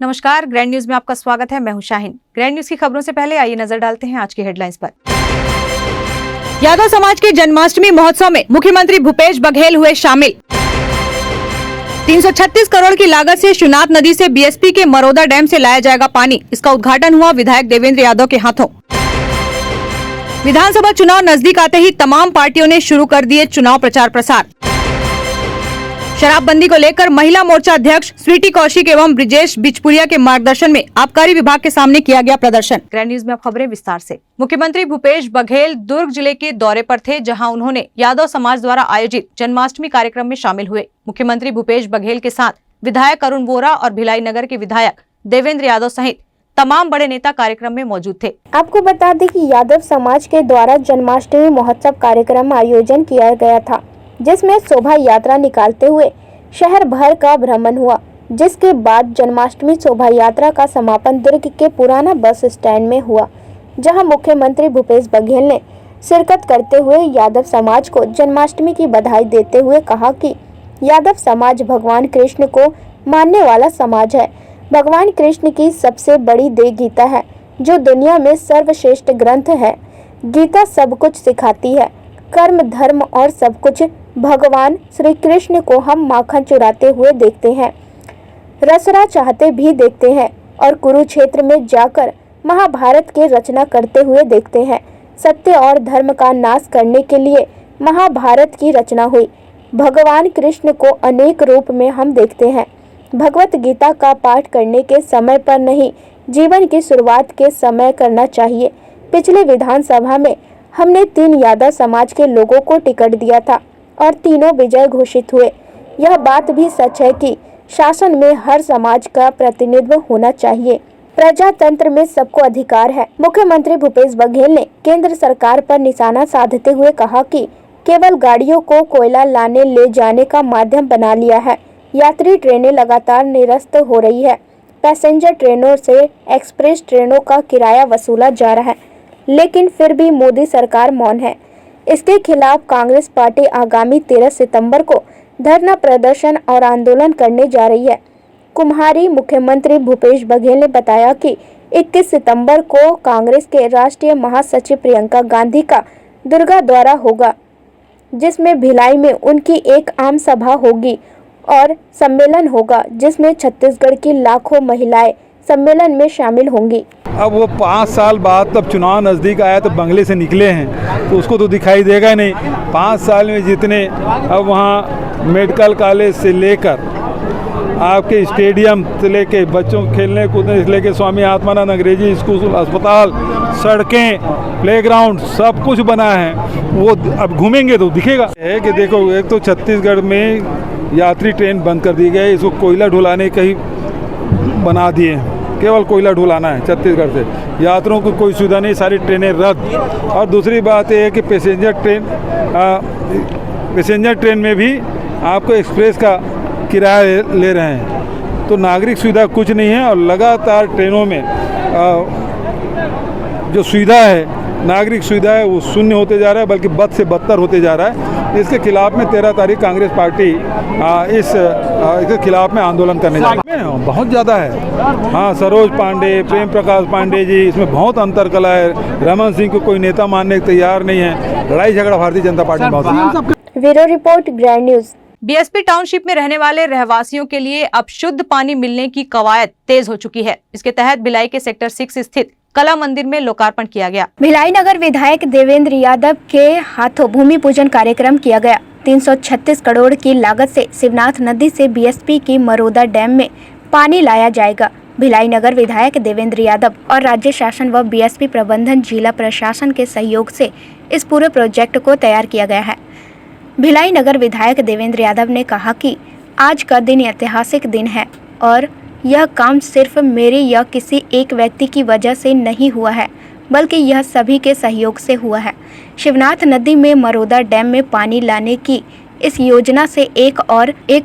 नमस्कार, grand news में आपका स्वागत है। मैं हूं शाहीन। ग्रैंड न्यूज की खबरों से पहले आइए नजर डालते हैं आज की हेडलाइंस पर। यादव समाज के जन्माष्टमी महोत्सव में मुख्यमंत्री भूपेश बघेल हुए शामिल। 336 करोड़ की लागत से शिवनाथ नदी से बीएसपी के मरोदा डैम से लाया जाएगा पानी। इसका उद्घाटन हुआ विधायक देवेंद्र यादव के हाथों। विधानसभा चुनाव नजदीक आते ही तमाम पार्टियों ने शुरू कर दिए चुनाव प्रचार प्रसार। शराबबंदी को लेकर महिला मोर्चा अध्यक्ष स्वीटी कौशिक एवं ब्रिजेश बिचपुरिया के मार्गदर्शन में आबकारी विभाग के सामने किया गया प्रदर्शन। ग्रैंड न्यूज में अब खबरें विस्तार से। मुख्यमंत्री भूपेश बघेल दुर्ग जिले के दौरे पर थे, जहां उन्होंने यादव समाज द्वारा आयोजित जन्माष्टमी कार्यक्रम में शामिल हुए। मुख्यमंत्री भूपेश बघेल के साथ विधायक अरुण वोरा और भिलाई नगर के विधायक देवेंद्र यादव सहित तमाम बड़े नेता कार्यक्रम में मौजूद थे। आपको बता दें कि यादव समाज के द्वारा जन्माष्टमी महोत्सव कार्यक्रम आयोजन किया गया था, जिसमें शोभा यात्रा निकालते हुए शहर भर का भ्रमण हुआ, जिसके बाद जन्माष्टमी शोभा यात्रा का समापन दुर्ग के पुराना बस स्टैंड में हुआ, जहां मुख्यमंत्री भूपेश बघेल ने शिरकत करते हुए यादव समाज को जन्माष्टमी की बधाई देते हुए कहा कि यादव समाज भगवान कृष्ण को मानने वाला समाज है। भगवान कृष्ण की सबसे बड़ी देह गीता है, जो दुनिया में सर्वश्रेष्ठ ग्रंथ है। गीता सब कुछ सिखाती है, कर्म धर्म और सब कुछ। भगवान श्री कृष्ण को हम माखन चुराते हुए देखते हैं, रसरा चाहते भी देखते हैं और कुरुक्षेत्र में जाकर महाभारत के रचना करते हुए देखते हैं। सत्य और धर्म का नाश करने के लिए महाभारत की रचना हुई। भगवान कृष्ण को अनेक रूप में हम देखते हैं। भगवत गीता का पाठ करने के समय पर नहीं, जीवन की शुरुआत के समय करना चाहिए। पिछले विधानसभा में हमने 3 यादव समाज के लोगों को टिकट दिया था और तीनों विजय घोषित हुए। यह बात भी सच है कि शासन में हर समाज का प्रतिनिधित्व होना चाहिए। प्रजातंत्र में सबको अधिकार है। मुख्यमंत्री भूपेश बघेल ने केंद्र सरकार पर निशाना साधते हुए कहा कि केवल गाड़ियों को कोयला लाने ले जाने का माध्यम बना लिया है। यात्री ट्रेनें लगातार निरस्त हो रही है। पैसेंजर ट्रेनों से एक्सप्रेस ट्रेनों का किराया वसूला जा रहा है, लेकिन फिर भी मोदी सरकार मौन है। इसके खिलाफ कांग्रेस पार्टी आगामी 13 सितंबर को धरना प्रदर्शन और आंदोलन करने जा रही है। कुम्हारी मुख्यमंत्री भूपेश बघेल ने बताया कि 21 सितंबर को कांग्रेस के राष्ट्रीय महासचिव प्रियंका गांधी का दुर्गा दौरा होगा, जिसमें भिलाई में उनकी एक आम सभा होगी और सम्मेलन होगा, जिसमें छत्तीसगढ़ की लाखों महिलाएं सम्मेलन में शामिल होंगी। अब वो 5 साल बाद तब चुनाव नज़दीक आया तो बंगले से निकले हैं, तो उसको तो दिखाई देगा नहीं। 5 साल में जितने अब वहाँ मेडिकल कॉलेज से लेकर आपके स्टेडियम से लेके बच्चों खेलने कूदने से लेके स्वामी आत्मानंद अंग्रेजी स्कूल, अस्पताल, सड़कें, प्लेग्राउंड सब कुछ बना है। वो अब घूमेंगे तो दिखेगा। है कि देखो, एक तो छत्तीसगढ़ में यात्री ट्रेन बंद कर दी गई, इसको कोयला ढुलाने का ही बना दिए। केवल कोयला ढुलाना है छत्तीसगढ़ से, यात्रियों को कोई सुविधा नहीं, सारी ट्रेनें रद्द। और दूसरी बात यह है कि पैसेंजर ट्रेन में भी आपको एक्सप्रेस का किराया ले रहे हैं, तो नागरिक सुविधा कुछ नहीं है। और लगातार ट्रेनों में जो सुविधा है, नागरिक सुविधा है, वो शून्य होते जा रहा है, बल्कि बद से बदतर होते जा रहा है। इसके खिलाफ में 13 तारीख कांग्रेस पार्टी इसके खिलाफ में आंदोलन करने जा रही है। बहुत ज़्यादा है। हाँ, सरोज पांडे, प्रेम प्रकाश पांडे जी, इसमें बहुत अंतर कला है। रमन सिंह को कोई नेता मानने को तैयार नहीं है। लड़ाई झगड़ा भारतीय जनता पार्टी में बहुत। Bureau report, grand news. BSP township में रहने वाले रहवासियों के लिए अब शुद्ध पानी मिलने की कवायद तेज हो चुकी है। इसके तहत भिलाई के सेक्टर 6 स्थित कला मंदिर में लोकार्पण किया गया। भिलाई नगर विधायक देवेंद्र यादव के हाथों भूमि पूजन कार्यक्रम किया गया। 336 करोड़ की लागत से शिवनाथ नदी से बीएसपी की मरोदा डैम में पानी लाया जाएगा। भिलाई नगर विधायक देवेंद्र यादव और राज्य शासन व बीएसपी प्रबंधन जिला प्रशासन के सहयोग से इस पूरे प्रोजेक्ट को तैयार किया गया है। भिलाई नगर विधायक देवेंद्र यादव ने कहा कि आज का दिन ऐतिहासिक दिन है और यह काम सिर्फ मेरे या किसी एक व्यक्ति की वजह से नहीं हुआ है, बल्कि यह सभी के सहयोग से हुआ है। शिवनाथ नदी में मरोदा डैम में पानी लाने की इस योजना से एक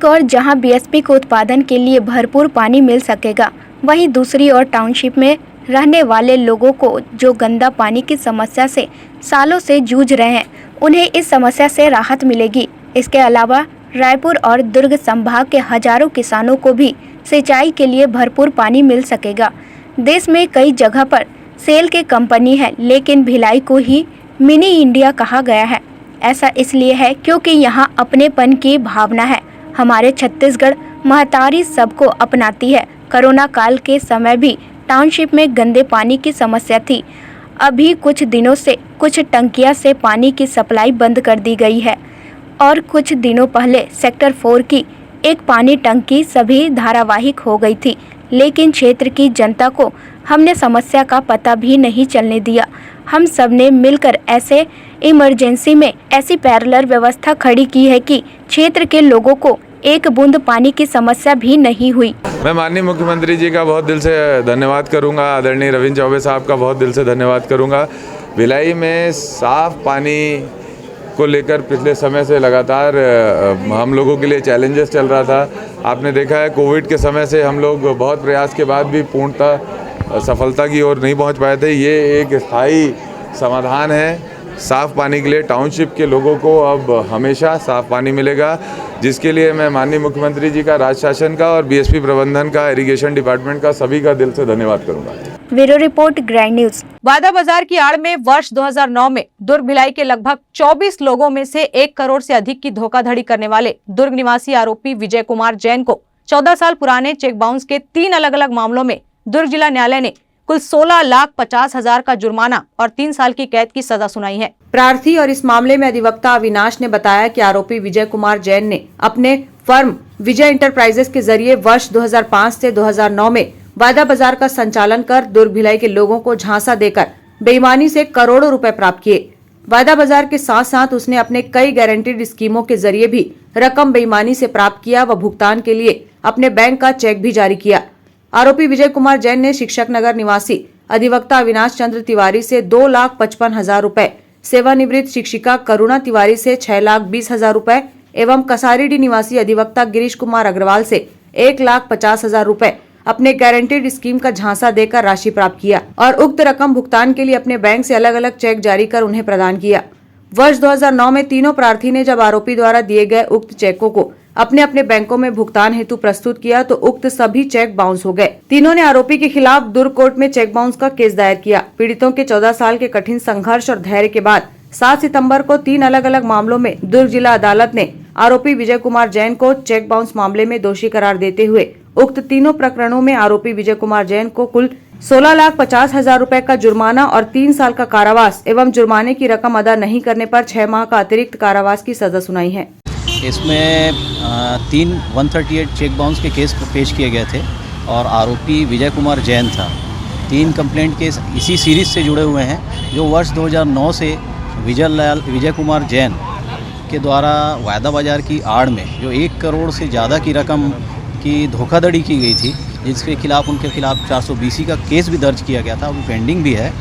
और जहां बीएसपी को उत्पादन के लिए भरपूर पानी मिल सकेगा, वहीं दूसरी ओर टाउनशिप में रहने वाले लोगों को जो गंदा पानी की समस्या से सालों से जूझ रहे हैं, उन्हें इस समस्या से राहत मिलेगी। इसके अलावा रायपुर और दुर्ग संभाग के हजारों किसानों को भी सिंचाई के लिए भरपूर पानी मिल सकेगा। देश में कई जगह पर सेल के कंपनी है, लेकिन भिलाई को ही मिनी इंडिया कहा गया है। ऐसा इसलिए है क्योंकि यहाँ अपनेपन की भावना है। हमारे छत्तीसगढ़ महतारी सबको अपनाती है। कोरोना काल के समय भी टाउनशिप में गंदे पानी की समस्या थी। अभी कुछ दिनों से कुछ टंकियां से पानी की सप्लाई बंद कर दी गई है और कुछ दिनों पहले सेक्टर 4 की एक पानी टंकी सभी धारावाहिक हो गई थी, लेकिन क्षेत्र की जनता को हमने समस्या का पता भी नहीं चलने दिया। हम सब ने मिलकर ऐसे इमरजेंसी में ऐसी पैरेलल व्यवस्था खड़ी की है कि क्षेत्र के लोगों को एक बूंद पानी की समस्या भी नहीं हुई। मैं माननीय मुख्यमंत्री जी का बहुत दिल से धन्यवाद करूंगा, आदरणीय रविंद्र चौबे साहब का बहुत दिल से धन्यवाद करूंगा। भिलाई में साफ पानी को लेकर पिछले समय से लगातार हम लोगों के लिए चैलेंजेस चल रहा था। आपने देखा है कोविड के समय से हम लोग बहुत प्रयास के बाद भी पूर्णतः सफलता की ओर नहीं पहुंच पाए थे। ये एक स्थायी समाधान है। साफ़ पानी के लिए टाउनशिप के लोगों को अब हमेशा साफ़ पानी मिलेगा, जिसके लिए मैं माननीय मुख्यमंत्री जी का, राज्य शासन का और बीएसपी प्रबंधन का, इरिगेशन डिपार्टमेंट का, सभी का दिल से धन्यवाद करूंगा। Bureau report, grand news. वादा बाजार की आड़ में वर्ष 2009 में दुर्ग भिलाई के लगभग 24 लोगों में से 1 करोड़ से अधिक की धोखाधड़ी करने वाले दुर्ग निवासी आरोपी विजय कुमार जैन को 14 साल पुराने चेक बाउंस के 3 अलग-अलग मामलों में दुर्ग जिला न्यायालय ने कुल 16,50,000 का जुर्माना और 3 साल की कैद की सजा सुनाई है। प्रार्थी और इस मामले में अधिवक्ता अविनाश ने बताया कि आरोपी विजय कुमार जैन ने अपने फर्म विजय इंटरप्राइजेस के जरिए वर्ष 2005 से 2009 में वादा बाजार का संचालन कर दुर्ग भिलाई के लोगों को झांसा देकर बेईमानी से करोड़ों रुपए प्राप्त किए। वादा बाजार के साथ साथ उसने अपने कई गारंटीड स्कीमों के जरिए भी रकम बेईमानी से प्राप्त किया व भुगतान के लिए अपने बैंक का चेक भी जारी किया। आरोपी विजय कुमार जैन ने शिक्षक नगर निवासी अधिवक्ता अविनाश चंद्र तिवारी से 2,55,000 रुपए, सेवानिवृत्त शिक्षिका करुणा तिवारी से 6,20,000 रुपए एवं कसारीडी निवासी अधिवक्ता गिरीश कुमार अग्रवाल से 1,50,000 रुपए अपने गारंटीड स्कीम का झांसा देकर राशि प्राप्त किया और उक्त रकम भुगतान के लिए अपने बैंक से अलग अलग चेक जारी कर उन्हें प्रदान किया। वर्ष 2009 में तीनों प्रार्थी ने जब आरोपी द्वारा दिए गए उक्त चेकों को अपने अपने बैंकों में भुगतान हेतु प्रस्तुत किया तो उक्त सभी चेक बाउंस हो गए। तीनों ने आरोपी के खिलाफ दुर्ग कोर्ट में चेक बाउंस का केस दायर किया। पीड़ितों के 14 साल के कठिन संघर्ष और धैर्य के बाद 7 सितंबर को 3 अलग अलग मामलों में दुर्ग जिला अदालत ने आरोपी विजय कुमार जैन को चेक बाउंस मामले में दोषी करार देते हुए उक्त तीनों प्रकरणों में आरोपी विजय कुमार जैन को कुल 16,50,000 रुपए का जुर्माना और 3 साल का कारावास एवं जुर्माने की रकम अदा नहीं करने पर 6 माह का अतिरिक्त कारावास की सजा सुनाई है। इसमें 138 चेक बाउंस के केस पेश किए गए थे और आरोपी विजय कुमार जैन था। 3 कंप्लेंट केस इसी सीरीज से जुड़े हुए हैं जो वर्ष 2009 से विजय कुमार जैन के द्वारा वायदा बाजार की आड़ में जो 1 करोड़ से ज़्यादा की रकम की धोखाधड़ी की गई थी, जिसके खिलाफ उनके खिलाफ 420 का केस भी दर्ज किया गया था, अभी पेंडिंग भी है।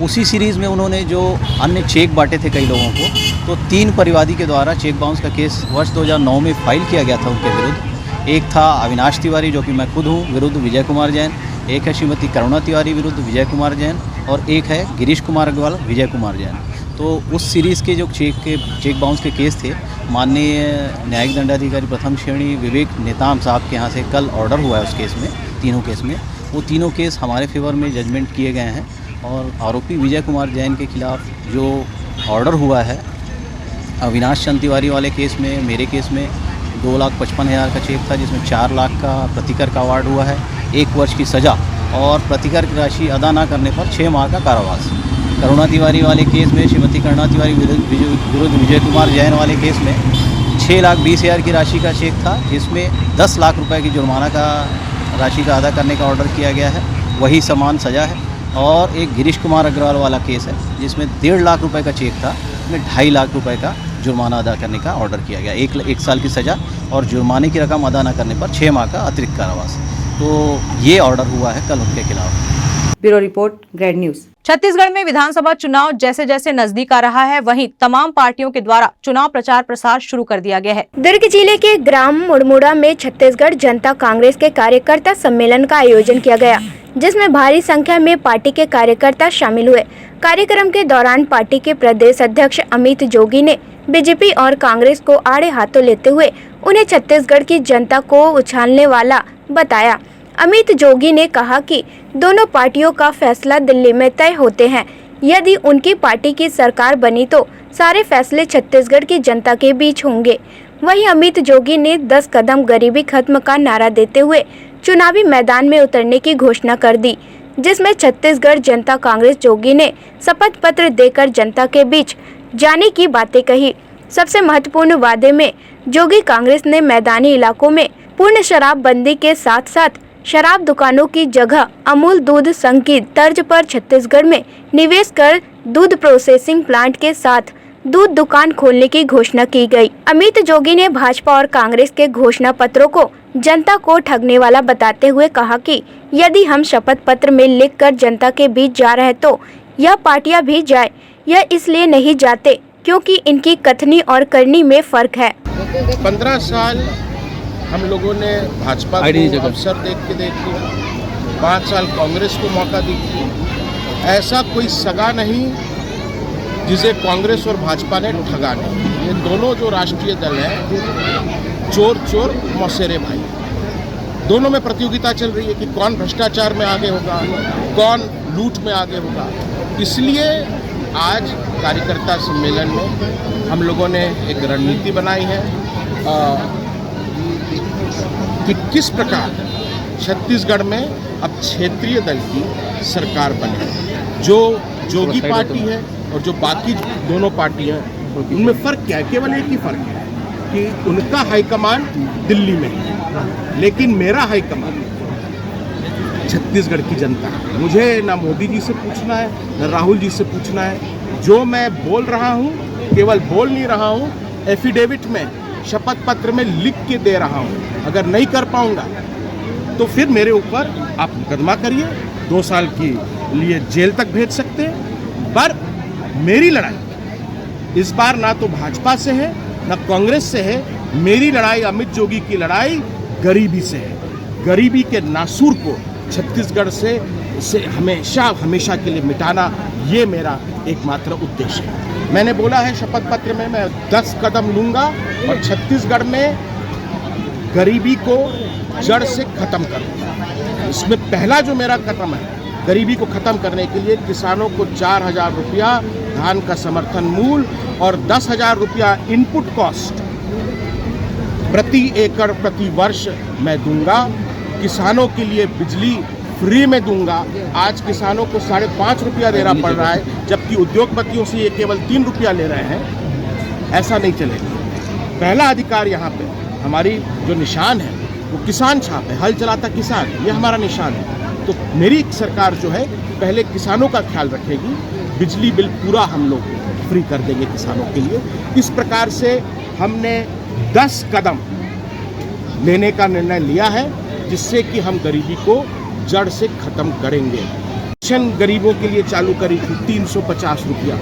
उसी सीरीज़ में उन्होंने जो अन्य चेक बांटे थे कई लोगों को, तो 3 परिवादी के द्वारा चेक बाउंस का केस वर्ष 2009 में फाइल किया गया था उनके विरुद्ध। एक था अविनाश तिवारी जो कि मैं खुद हूँ, विरुद्ध विजय कुमार जैन, एक है श्रीमती करुणा तिवारी विरुद्ध विजय कुमार जैन और एक है गिरीश कुमार अग्रवाल विजय कुमार जैन। तो उस सीरीज़ के जो चेक बाउंस के केस थे, माननीय न्यायिक दंडाधिकारी प्रथम श्रेणी विवेक नेताम साहब के यहाँ से कल ऑर्डर हुआ है उस केस में, तीनों केस में। वो तीनों केस हमारे फेवर में जजमेंट किए गए हैं और आरोपी विजय कुमार जैन के खिलाफ जो ऑर्डर हुआ है अविनाश चंद्र तिवारी वाले केस में, मेरे केस में 2,55,000 का चेक था जिसमें 4 लाख का प्रतिकर का अवार्ड हुआ है, 1 वर्ष की सज़ा और प्रतिकर की राशि अदा न करने पर 6 माह का कारावास। करुणा तिवारी वाले केस में, श्रीमती करुणा तिवारी विरुद्ध विजय कुमार जैन वाले केस में 6,20,000 की राशि का चेक था जिसमें 10 लाख रुपए की जुर्माना का राशि का अदा करने का ऑर्डर किया गया है, वही समान सज़ा है। और एक गिरीश कुमार अग्रवाल वाला केस है जिसमें 1.5 लाख रुपए का चेक था, उसमें 2.5 लाख रुपए का जुर्माना अदा करने का ऑर्डर किया गया, 1 साल की सज़ा और जुर्माने की रकम अदा न करने पर 6 माह का अतिरिक्त कारावास। तो ये ऑर्डर हुआ है कल उनके खिलाफ। Bureau report, grand news. Chhattisgarh में विधानसभा चुनाव जैसे जैसे नजदीक आ रहा है, वहीं तमाम पार्टियों के द्वारा चुनाव प्रचार प्रसार शुरू कर दिया गया है। दुर्ग जिले के ग्राम मुड़मुड़ा में छत्तीसगढ़ जनता कांग्रेस के कार्यकर्ता सम्मेलन का आयोजन किया गया, जिसमें भारी संख्या में पार्टी के कार्यकर्ता शामिल हुए। कार्यक्रम के दौरान पार्टी के प्रदेश अध्यक्ष अमित जोगी ने बीजेपी और कांग्रेस को आड़े हाथों लेते हुए उन्हें छत्तीसगढ़ की जनता को उछालने वाला बताया। अमित जोगी ने कहा कि दोनों पार्टियों का फैसला दिल्ली में तय होते हैं। यदि उनकी पार्टी की सरकार बनी तो सारे फैसले छत्तीसगढ़ की जनता के बीच होंगे। वहीं अमित जोगी ने 10 कदम गरीबी खत्म का नारा देते हुए चुनावी मैदान में उतरने की घोषणा कर दी, जिसमें छत्तीसगढ़ जनता कांग्रेस जोगी ने शपथ पत्र देकर जनता के बीच जाने की बातें कही। सबसे महत्वपूर्ण वादे में जोगी कांग्रेस ने मैदानी इलाकों में पूर्ण शराबबंदी के साथ साथ शराब दुकानों की जगह अमूल दूध संघ की तर्ज पर छत्तीसगढ़ में निवेश कर दूध प्रोसेसिंग प्लांट के साथ दूध दुकान खोलने की घोषणा की गई। अमित जोगी ने भाजपा और कांग्रेस के घोषणा पत्रों को जनता को ठगने वाला बताते हुए कहा कि यदि हम शपथ पत्र में लिखकर जनता के बीच जा रहे तो यह पार्टियां भी जाए। यह इसलिए नहीं जाते क्योंकि इनकी कथनी और करनी में फर्क है। 15 साल हम लोगों ने भाजपा को अवसर देख लिया, 5 साल कांग्रेस को मौका दी। ऐसा कोई सगा नहीं जिसे कांग्रेस और भाजपा ने ठगा नहीं। ये दोनों जो राष्ट्रीय दल हैं, चोर चोर मौसेरे भाई, दोनों में प्रतियोगिता चल रही है कि कौन भ्रष्टाचार में आगे होगा, कौन लूट में आगे होगा। इसलिए आज कार्यकर्ता सम्मेलन में हम लोगों ने एक रणनीति बनाई है कि किस प्रकार छत्तीसगढ़ में अब क्षेत्रीय दल की सरकार बने। जो जोगी पार्टी है और जो बाकी दोनों पार्टियां, उनमें फ़र्क क्या है? केवल एक ही फ़र्क है कि उनका हाईकमान दिल्ली में है, लेकिन मेरा हाईकमान छत्तीसगढ़ की जनता है। मुझे ना मोदी जी से पूछना है, ना राहुल जी से पूछना है। जो मैं बोल रहा हूँ, केवल बोल नहीं रहा हूँ, एफिडेविट में, शपथ पत्र में लिख के दे रहा हूँ। अगर नहीं कर पाऊँगा तो फिर मेरे ऊपर आप मुकदमा करिए, 2 साल के लिए जेल तक भेज सकते हैं। पर मेरी लड़ाई इस बार ना तो भाजपा से है ना कांग्रेस से है। मेरी लड़ाई, अमित जोगी की लड़ाई गरीबी से है। गरीबी के नासूर को छत्तीसगढ़ से हमेशा के लिए मिटाना, ये मेरा एकमात्र उद्देश्य है। मैंने बोला है शपथ पत्र में मैं 10 कदम लूँगा और छत्तीसगढ़ में गरीबी को जड़ से ख़त्म करूँगा। इसमें पहला जो मेरा कदम है, गरीबी को ख़त्म करने के लिए किसानों को 4,000 रुपया धान का समर्थन मूल्य और 10,000 रुपया इनपुट कॉस्ट प्रति एकड़ प्रति वर्ष मैं दूंगा। किसानों के लिए बिजली फ्री में दूंगा। आज किसानों को 5.5 रुपया देना पड़ रहा है, जबकि उद्योगपतियों से ये केवल 3 रुपया ले रहे हैं। ऐसा नहीं चलेगा। पहला अधिकार यहाँ पे हमारी जो निशान है वो किसान छाप है, हल चलाता किसान, ये हमारा निशान है। तो मेरी सरकार जो है पहले किसानों का ख्याल रखेगी। बिजली बिल पूरा हम लोग फ्री कर देंगे किसानों के लिए। इस प्रकार से हमने 10 कदम लेने का निर्णय लिया है, जिससे कि हम गरीबी को जड़ से ख़त्म करेंगे। पेंशन गरीबों के लिए चालू करी थी 350 रुपया।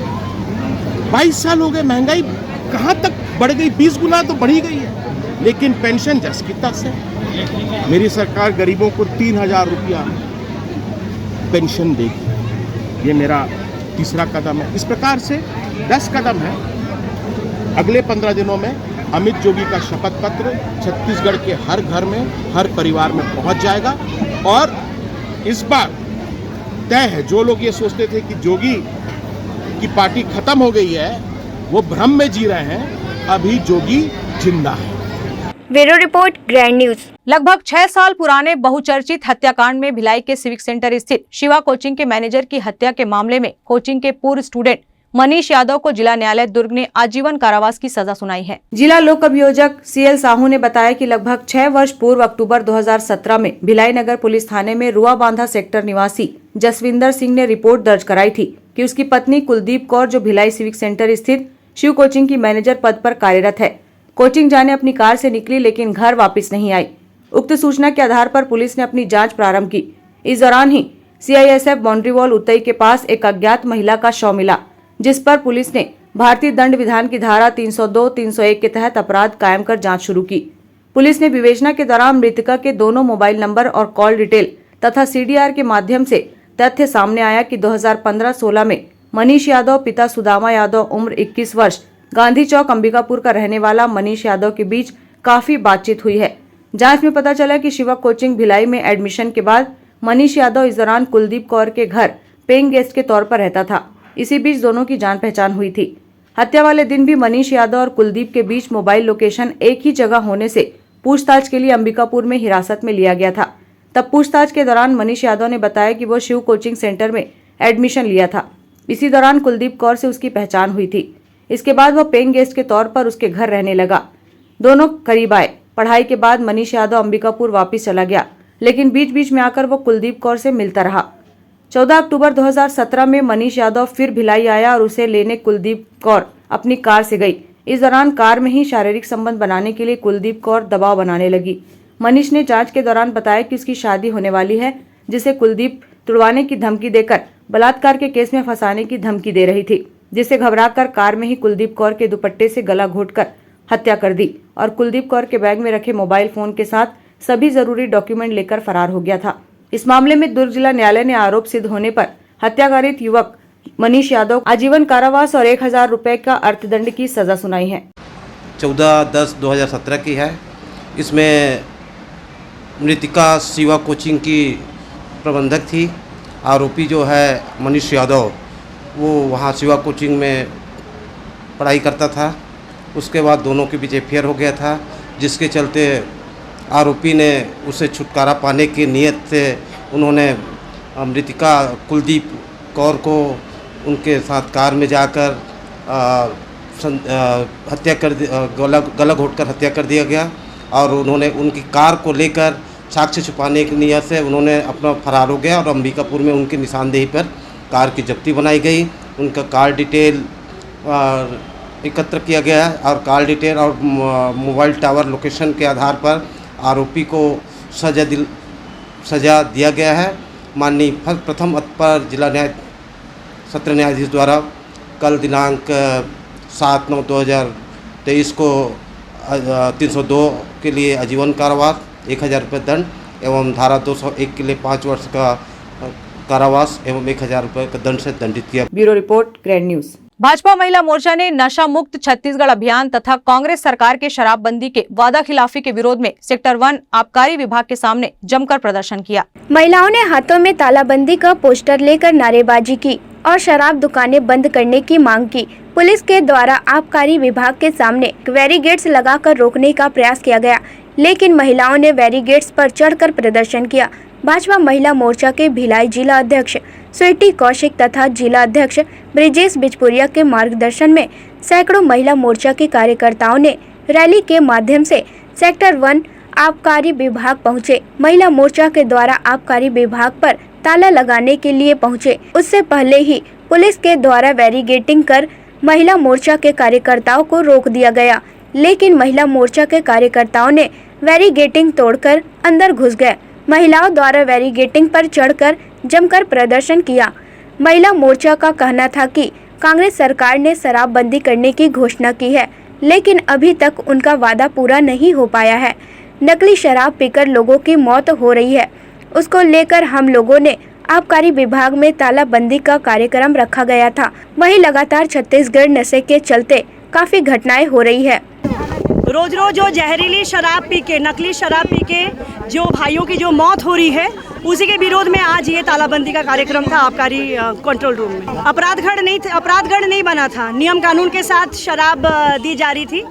22 साल हो गए, महंगाई कहाँ तक बढ़ गई? 20 गुना तो बढ़ी गई है, लेकिन पेंशन जस की तस है। मेरी सरकार गरीबों को 3,000 रुपया पेंशन देगी। ये मेरा तीसरा कदम है। इस प्रकार से 10 कदम है। अगले 15 दिनों में अमित जोगी का शपथ पत्र छत्तीसगढ़ के हर घर में, हर परिवार में पहुंच जाएगा। और इस बार तय है, जो लोग ये सोचते थे कि जोगी की पार्टी खत्म हो गई है, वो भ्रम में जी रहे हैं। अभी जोगी जिंदा है। Bureau report, grand news. लगभग 6 साल पुराने बहुचर्चित हत्याकांड में भिलाई के सिविक सेंटर स्थित शिवा कोचिंग के मैनेजर की हत्या के मामले में कोचिंग के पूर्व स्टूडेंट मनीष यादव को जिला न्यायालय दुर्ग ने आजीवन कारावास की सजा सुनाई है। जिला लोक अभियोजक CL साहू ने बताया कि लगभग 6 वर्ष पूर्व अक्टूबर 2017 में भिलाई नगर पुलिस थाने में रुआ बांधा सेक्टर निवासी जसविंदर सिंह ने रिपोर्ट दर्ज कराई थी कि उसकी पत्नी कुलदीप कौर, जो भिलाई सिविक सेंटर स्थित शिव कोचिंग की मैनेजर पद पर कार्यरत है, कोचिंग जाने अपनी कार से निकली लेकिन घर वापस नहीं आई। उक्त सूचना के आधार पर पुलिस ने अपनी जांच प्रारंभ की। इस दौरान ही CISF बाउंड्री वॉल उतई के पास एक अज्ञात महिला का शव मिला, जिस पर पुलिस ने भारतीय दंड विधान की धारा 302-301 के तहत अपराध कायम कर जांच शुरू की। पुलिस ने विवेचना के दौरान मृतका के दोनों मोबाइल नंबर और कॉल डिटेल तथा CDR के माध्यम से तथ्य सामने आया कि 2015-16 में मनीष यादव पिता सुदामा यादव उम्र 21 वर्ष गांधी चौक अंबिकापुर का रहने वाला मनीष यादव के बीच काफी बातचीत हुई है। जांच में पता चला कि शिवा कोचिंग भिलाई में एडमिशन के बाद मनीष यादव इस दौरान कुलदीप कौर के घर पेइंग गेस्ट के तौर पर रहता था। इसी बीच दोनों की जान पहचान हुई थी। हत्या वाले दिन भी मनीष यादव और कुलदीप के बीच मोबाइल लोकेशन एक ही जगह होने से पूछताछ के लिए अंबिकापुर में हिरासत में लिया गया था। तब पूछताछ के दौरान मनीष यादव ने बताया कि वो शिव कोचिंग सेंटर में एडमिशन लिया था। इसी दौरान कुलदीप कौर से उसकी पहचान हुई थी। इसके बाद वह पेइंग गेस्ट के तौर पर उसके घर रहने लगा। दोनों करीब आए। पढ़ाई के बाद मनीष यादव अंबिकापुर वापस चला गया, लेकिन बीच बीच में आकर वो कुलदीप कौर से मिलता रहा। 14 अक्टूबर 2017 में मनीष यादव फिर भिलाई आया और उसे लेने कुलदीप कौर अपनी कार से गई। इस दौरान कार में ही शारीरिक संबंध बनाने के लिए कुलदीप कौर दबाव बनाने लगी। मनीष ने जांच के दौरान बताया कि उसकी शादी होने वाली है, जिसे कुलदीप तुड़वाने की धमकी देकर बलात्कार के केस में फंसाने की धमकी दे रही थी, जिससे घबराकर कार में ही कुलदीप कौर के दुपट्टे से गला घोंटकर हत्या कर दी और कुलदीप कौर के बैग में रखे मोबाइल फोन के साथ सभी जरूरी डॉक्यूमेंट लेकर फरार हो गया था। इस मामले में दुर्ग जिला न्यायालय ने आरोप सिद्ध होने पर हत्याकारित युवक मनीष यादव आजीवन कारावास और 1000 रुपए का अर्थदंड की सजा सुनाई है। 14/10/2017 की है। इसमें मृतिका शिवा कोचिंग की प्रबंधक थी। आरोपी जो है मनीष यादव, वो वहाँ शिवा कोचिंग में पढ़ाई करता था। उसके बाद दोनों के बीच अफेयर हो गया था, जिसके चलते आरोपी ने उसे छुटकारा पाने की नीयत से उन्होंने मृतिका कुलदीप कौर को उनके साथ कार में जाकर हत्या कर गला घोंटकर हत्या कर दिया गया और उन्होंने उनकी कार को लेकर साक्ष्य छुपाने की नीयत से उन्होंने अपना फरार हो गया और अंबिकापुर में उनकी निशानदेही पर कार की जब्ती बनाई गई। उनका कार डिटेल एकत्र किया गया और कार डिटेल और मोबाइल टावर लोकेशन के आधार पर आरोपी को सजा दिया गया है। माननीय प्रथम अपर जिला सत्र न्यायाधीश द्वारा कल दिनांक 7/9/2023 को 302 के लिए आजीवन कारावास, 1000 रुपये दंड एवं धारा 201 के लिए 5 वर्ष का कारावास एवं 1000 रुपये का दंड से दंडित किया। Bureau report, grand news. Bhajpa महिला मोर्चा ने नशा मुक्त छत्तीसगढ़ अभियान तथा कांग्रेस सरकार के शराबबंदी के वादा खिलाफी के विरोध में सेक्टर 1 आबकारी विभाग के सामने जमकर प्रदर्शन किया। महिलाओं ने हाथों में तालाबंदी का पोस्टर लेकर नारेबाजी की और शराब दुकानें बंद करने की मांग की। पुलिस के द्वारा आबकारी विभाग के सामने बैरिकेड्स लगाकर रोकने का प्रयास किया गया, लेकिन महिलाओं ने बैरिकेड्स पर चढ़कर प्रदर्शन किया। भाजपा महिला मोर्चा के भिलाई जिला अध्यक्ष स्वीटी कौशिक तथा जिला अध्यक्ष ब्रिजेश बिजपुरिया के मार्गदर्शन में सैकड़ों महिला मोर्चा के कार्यकर्ताओं ने रैली के माध्यम से सेक्टर 1 आबकारी विभाग पहुंचे। महिला मोर्चा के द्वारा आबकारी विभाग पर ताला लगाने के लिए पहुंचे। उससे पहले ही पुलिस के द्वारा बैरिकेडिंग कर महिला मोर्चा के कार्यकर्ताओं को रोक दिया गया, लेकिन महिला मोर्चा के कार्यकर्ताओं ने बैरिकेडिंग तोड़कर अंदर घुस गए। महिलाओं द्वारा बैरिकेडिंग पर चढ़कर जमकर प्रदर्शन किया। महिला मोर्चा का कहना था कि कांग्रेस सरकार ने शराबबंदी करने की घोषणा की है, लेकिन अभी तक उनका वादा पूरा नहीं हो पाया है। नकली शराब पीकर लोगों की मौत हो रही है, उसको लेकर हम लोगों ने आबकारी विभाग में तालाबंदी का कार्यक्रम रखा गया था। वहीं लगातार छत्तीसगढ़ नशे के चलते काफी घटनाएं हो रही है। रोज रोज जो जहरीली शराब पी के, नकली शराब पी के जो भाइयों की जो मौत हो रही है, उसी के विरोध में आज ये तालाबंदी का कार्यक्रम था आबकारी कंट्रोल रूम में। अपराधगढ़ नहीं बना था। नियम कानून के साथ शराब दी जा रही थी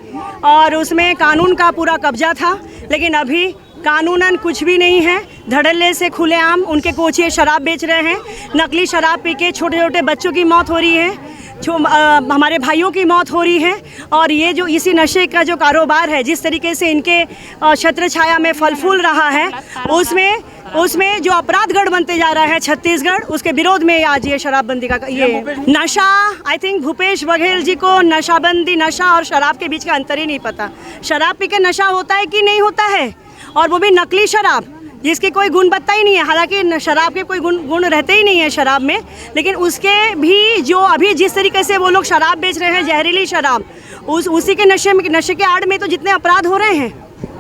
और उसमें कानून का पूरा कब्जा था, लेकिन अभी कानूनन कुछ भी नहीं है। धड़ल्ले से खुलेआम उनके कोचिए शराब बेच रहे हैं। नकली शराब पी के छोटे छोटे बच्चों की मौत हो रही है, हमारे भाइयों की मौत हो रही है। और ये जो इसी नशे का जो कारोबार है, जिस तरीके से इनके छत्र छाया में फल फूल रहा है, उसमें जो अपराधगढ़ बनते जा रहा है छत्तीसगढ़, उसके विरोध में आज ये शराबबंदी का ये नशा, आई थिंक भूपेश बघेल जी को नशाबंदी, नशा और शराब के बीच का अंतर ही नहीं पता। शराब पी के नशा होता है कि नहीं होता है, और वो भी नकली शराब जिसकी कोई गुणवत्ता ही नहीं है। हालांकि शराब के कोई गुण रहते ही नहीं है शराब में, लेकिन उसके भी जो अभी जिस तरीके से वो लोग शराब बेच रहे हैं, जहरीली शराब, उसी के नशे के आड़ में तो जितने अपराध हो रहे हैं।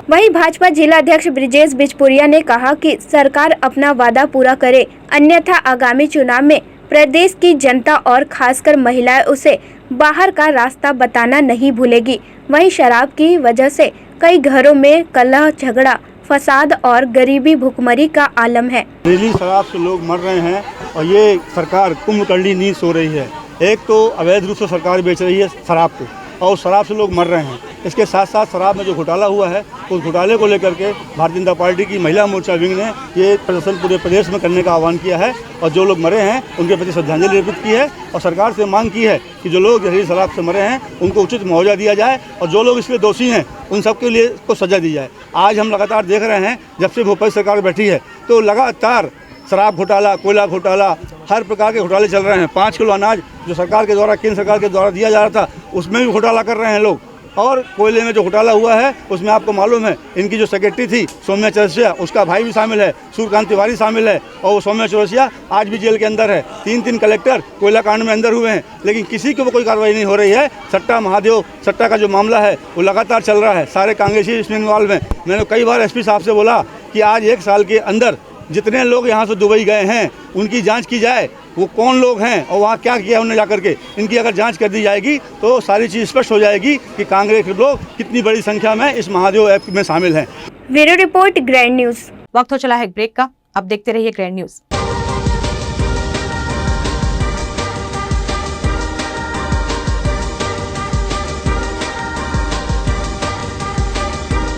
वहीं भाजपा जिला अध्यक्ष ब्रिजेश बिजपुरिया ने कहा कि सरकार अपना वादा पूरा करे, अन्यथा आगामी चुनाव में प्रदेश की जनता और खासकर महिलाएं उसे बाहर का रास्ता बताना नहीं भूलेगी। वहीं शराब की वजह से कई घरों में कलह झगड़ा फसाद और गरीबी भुखमरी का आलम है। जहरीली शराब से लोग मर रहे हैं और ये सरकार कुंभकर्णी नींद सो रही है। एक तो अवैध रूप से सरकार बेच रही है शराब को और शराब से लोग मर रहे हैं। इसके साथ साथ शराब में जो घोटाला हुआ है उस घोटाले को लेकर के भारतीय जनता पार्टी की महिला मोर्चा विंग ने ये प्रदर्शन पूरे प्रदेश में करने का आह्वान किया है और जो लोग मरे हैं उनके प्रति श्रद्धांजलि अर्पित की है और सरकार से मांग की है कि जो लोग जहरीली शराब से मरे हैं उनको उचित मुआवजा दिया जाए और जो लोग इसके दोषी हैं उन सबके लिए को सजा दी जाए। आज हम लगातार देख रहे हैं जब से भोपाल सरकार बैठी है तो लगातार शराब घोटाला, कोयला घोटाला, हर प्रकार के घोटाले चल रहे हैं। 5 किलो अनाज जो सरकार के द्वारा केंद्र सरकार के द्वारा दिया जा रहा था उसमें भी घोटाला कर रहे हैं लोग। और कोयले में जो घोटाला हुआ है उसमें आपको मालूम है इनकी जो सेक्रेटरी थी सौम्या चौरसिया उसका भाई भी शामिल है, सूर्यकांत तिवारी शामिल है और वो सौम्या चौरसिया आज भी जेल के अंदर है। 3 कलेक्टर कोयला कांड में अंदर हुए हैं लेकिन किसी को कोई कार्रवाई नहीं हो रही है। सट्टा महादेव सट्टा का जो मामला है वो लगातार चल रहा है, सारे कांग्रेसी इसमें इन्वॉल्व हैं। मैंने कई बार एसपी साहब से बोला कि आज 1 साल के अंदर जितने लोग यहाँ से दुबई गए हैं उनकी जांच की जाए, वो कौन लोग हैं और वहाँ क्या किया उन्होंने जाकर के। इनकी अगर जांच कर दी जाएगी तो सारी चीज़ स्पष्ट हो जाएगी कि कांग्रेस के लोग कितनी बड़ी संख्या में इस महादेव ऐप में शामिल हैं। Bureau report grand news. वक्त हो चला है ब्रेक का, अब देखते रहिए grand news.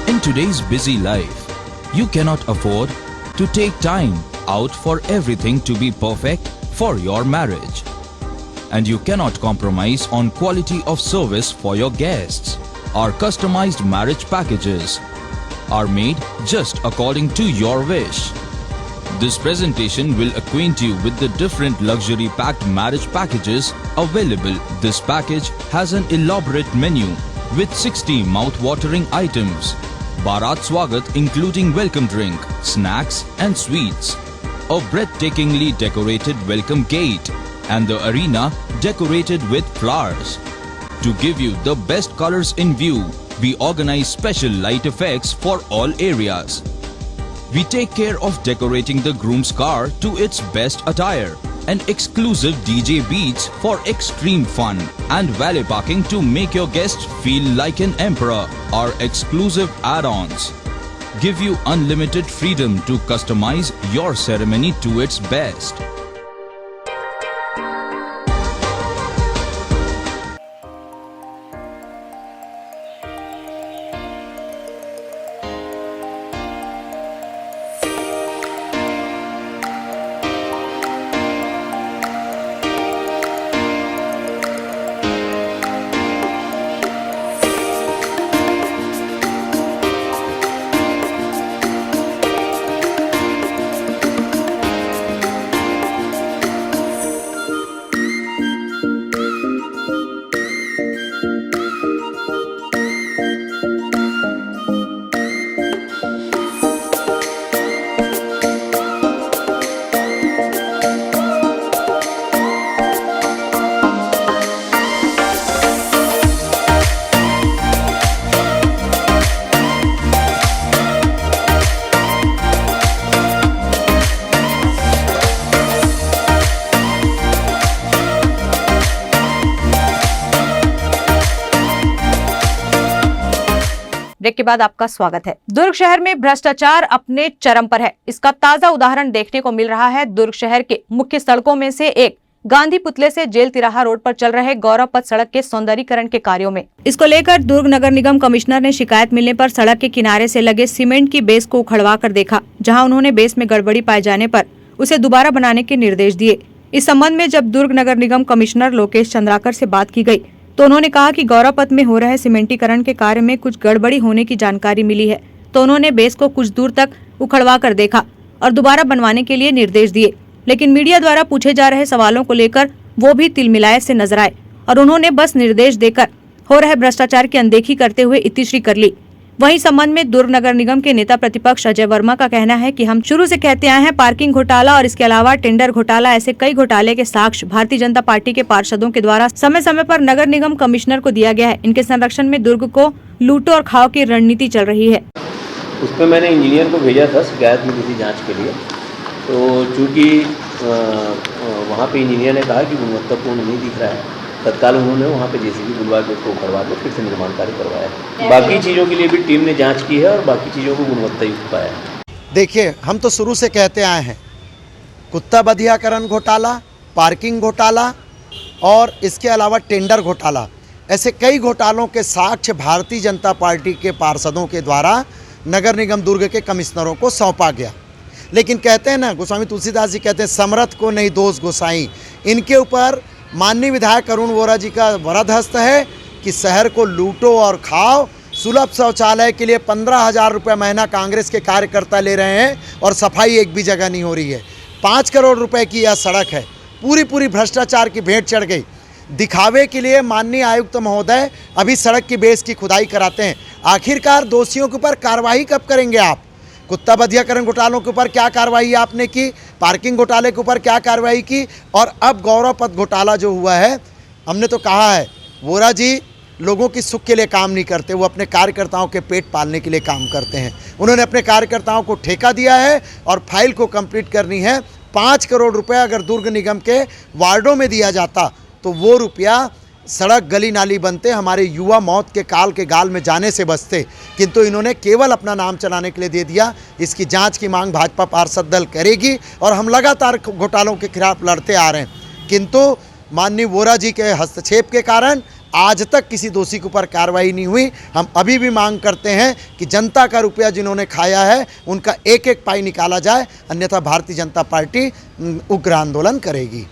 In today's busy life, you cannot afford to take time out for everything to be perfect for your marriage. And you cannot compromise on quality of service for your guests. Our customized marriage packages are made just according to your wish. This presentation will acquaint you with the different luxury packed marriage packages available. This package has an elaborate menu with 60 mouth-watering items. Bharat Swagat including welcome drink, snacks and sweets. A breathtakingly decorated welcome gate and the arena decorated with flowers. To give you the best colors in view, we organize special light effects for all areas. We take care of decorating the groom's car to its best attire and exclusive DJ beats for extreme fun and valet parking to make your guests feel like an emperor. Our exclusive add-ons give you unlimited freedom to customize your ceremony to its best. Break के बाद आपका स्वागत है। दुर्ग शहर में भ्रष्टाचार अपने चरम पर है। इसका ताजा उदाहरण देखने को मिल रहा है दुर्ग शहर के मुख्य सड़कों में से एक गांधी पुतले से जेल तिराहा रोड पर चल रहे गौरव पथ सड़क के सौंदर्यीकरण के कार्यों में। इसको लेकर दुर्ग नगर निगम कमिश्नर ने शिकायत मिलने पर सड़क के किनारे से लगे सीमेंट की बेस को उखड़वा कर देखा, जहां उन्होंने बेस में गड़बड़ी पाए जाने पर उसे दोबारा बनाने के निर्देश दिए। इस संबंध में जब दुर्ग नगर निगम कमिश्नर लोकेश चंद्राकर से बात की गई तो उन्होंने कहा कि गौरव पथ में हो रहे सीमेंटीकरण के कार्य में कुछ गड़बड़ी होने की जानकारी मिली है, तो उन्होंने बेस को कुछ दूर तक उखड़वा कर देखा और दोबारा बनवाने के लिए निर्देश दिए। लेकिन मीडिया द्वारा पूछे जा रहे सवालों को लेकर वो भी तिलमिलाए से नजर आए और उन्होंने बस निर्देश देकर हो रहे भ्रष्टाचार की अनदेखी करते हुए इतिश्री कर ली। वहीं संबंध में दुर्ग नगर निगम के नेता प्रतिपक्ष अजय वर्मा का कहना है कि हम शुरू से कहते आए हैं पार्किंग घोटाला और इसके अलावा टेंडर घोटाला, ऐसे कई घोटाले के साक्ष्य भारतीय जनता पार्टी के पार्षदों के द्वारा समय समय पर नगर निगम कमिश्नर को दिया गया है। इनके संरक्षण में दुर्ग को लूटो और खाओ की रणनीति चल रही है। उस पर मैंने इंजीनियर को भेजा था शिकायत मिली थी जाँच के लिए, तो चूँकि वहाँ पे इंजीनियर ने कहा कि गुणवत्तापूर्ण नहीं दिख रहा है, तत्काल उन्होंने वहाँ पे जेसीबी बुलवा के उसको उखड़वा के फिर से निर्माण कार्य करवाया है। बाकी चीज़ों के लिए भी टीम ने जांच की है और बाकी चीज़ों को गुणवत्ता युक्त पाया है। देखिए, हम तो शुरू से कहते आए हैं, कुत्ता बधियाकरण घोटाला, पार्किंग घोटाला और इसके अलावा टेंडर घोटाला, ऐसे कई घोटालों के साक्ष्य भारतीय जनता पार्टी के पार्षदों के द्वारा नगर निगम दुर्ग के कमिश्नरों को सौंपा गया। लेकिन कहते हैं ना, गोस्वामी तुलसीदास जी कहते हैं, समरथ को नहीं दोष गोसाई। इनके ऊपर माननीय विधायक अरुण वोरा जी का वरद हस्त है कि शहर को लूटो और खाओ। सुलभ शौचालय के लिए 15,000 रुपये महीना कांग्रेस के कार्यकर्ता ले रहे हैं और सफाई एक भी जगह नहीं हो रही है। 5 करोड़ रुपए की यह सड़क है, पूरी भ्रष्टाचार की भेंट चढ़ गई। दिखावे के लिए माननीय आयुक्त महोदय अभी सड़क की बेस की खुदाई कराते हैं। आखिरकार दोषियों के ऊपर कार्रवाई कब करेंगे आप? कुत्ता बधियाकरण घोटालों के ऊपर क्या कार्रवाई आपने की? पार्किंग घोटाले के ऊपर क्या कार्रवाई की? और अब गौरव पथ घोटाला जो हुआ है, हमने तो कहा है वोरा जी लोगों की सुख के लिए काम नहीं करते, वो अपने कार्यकर्ताओं के पेट पालने के लिए काम करते हैं। उन्होंने अपने कार्यकर्ताओं को ठेका दिया है और फाइल को कंप्लीट करनी है। 5 करोड़ रुपए अगर दुर्ग निगम के वार्डों में दिया जाता तो वो रुपया सड़क गली नाली बनते, हमारे युवा मौत के काल के गाल में जाने से बचते, किंतु इन्होंने केवल अपना नाम चलाने के लिए दे दिया। इसकी जांच की मांग भाजपा पार्षद दल करेगी और हम लगातार घोटालों के खिलाफ लड़ते आ रहे हैं, किंतु माननीय वोरा जी के हस्तक्षेप के कारण आज तक किसी दोषी के ऊपर कार्रवाई नहीं हुई। हम अभी भी मांग करते हैं कि जनता का रुपया जिन्होंने खाया है उनका एक एक पाई निकाला जाए, अन्यथा भारतीय जनता पार्टी उग्र आंदोलन करेगी।